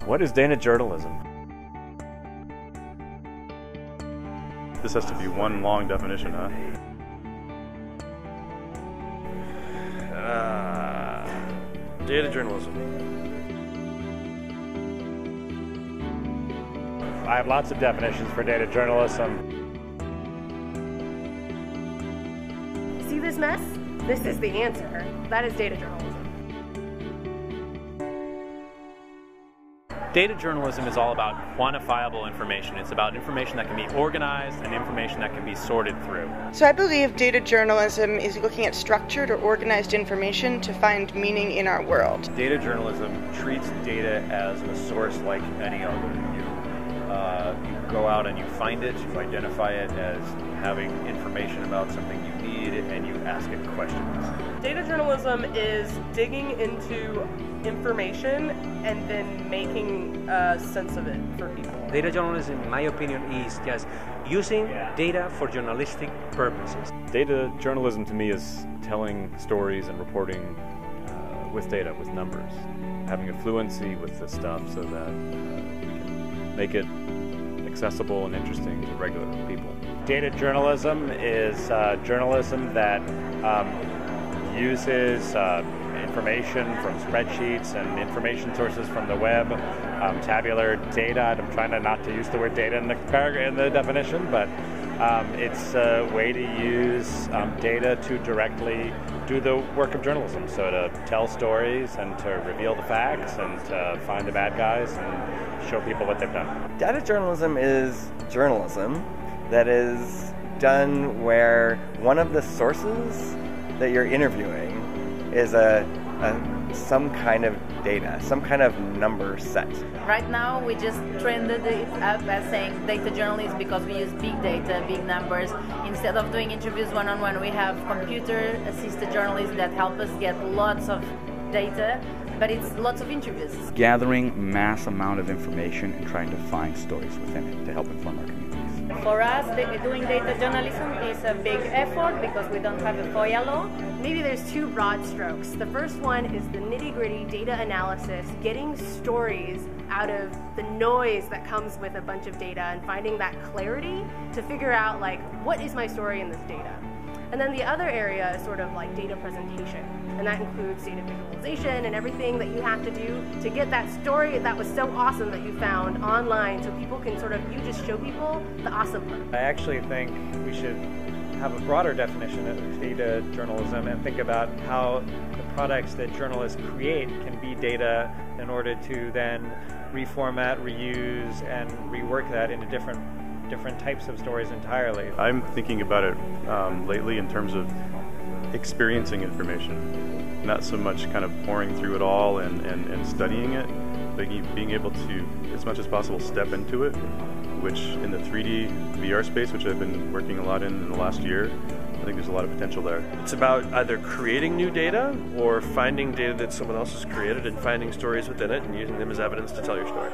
What is data journalism? This has to be one long definition, huh? Data journalism. I have lots of definitions for data journalism. See this mess? This is the answer. That is data journalism. Data journalism is all about quantifiable information. It's about information that can be organized and information that can be sorted through. So I believe data journalism is looking at structured or organized information to find meaning in our world. Data journalism treats data as a source like any other. You go out and you find it, you identify it as having information about something you need, and you ask it questions. Data journalism is digging into information and then making sense of it for people. Data journalism, in my opinion, is just using data for journalistic purposes. Data journalism to me is telling stories and reporting with data, with numbers, having a fluency with this stuff so that we can make it accessible and interesting to regular people. Data journalism is journalism that uses information from spreadsheets and information sources from the web, tabular data. I'm trying not to use the word data in the definition, but it's a way to use data to directly do the work of journalism. So to tell stories and to reveal the facts and to find the bad guys and show people what they've done. Data journalism is journalism that is done where one of the sources that you're interviewing is some kind of data, some kind of number set. Right now we just trended it up as saying data journalism because we use big data, big numbers. Instead of doing interviews one-on-one, we have computer-assisted journalists that help us get lots of data, but it's lots of interviews. Gathering mass amount of information and trying to find stories within it to help inform our communities. For us, doing data journalism is a big effort because we don't have a FOIA law. Maybe there's two broad strokes. The first one is the nitty-gritty data analysis, getting stories out of the noise that comes with a bunch of data and finding that clarity to figure out, like, what is my story in this data? And then the other area is sort of like data presentation, and that includes data visualization and everything that you have to do to get that story that was so awesome that you found online so people can you just show people the awesome part. I actually think we should have a broader definition of data journalism and think about how the products that journalists create can be data in order to then reformat, reuse, and rework that into different types of stories entirely. I'm thinking about it lately in terms of experiencing information, not so much kind of pouring through it all and studying it, but being able to, as much as possible, step into it, which in the 3D VR space, which I've been working a lot in the last year, I think there's a lot of potential there. It's about either creating new data or finding data that someone else has created and finding stories within it and using them as evidence to tell your story.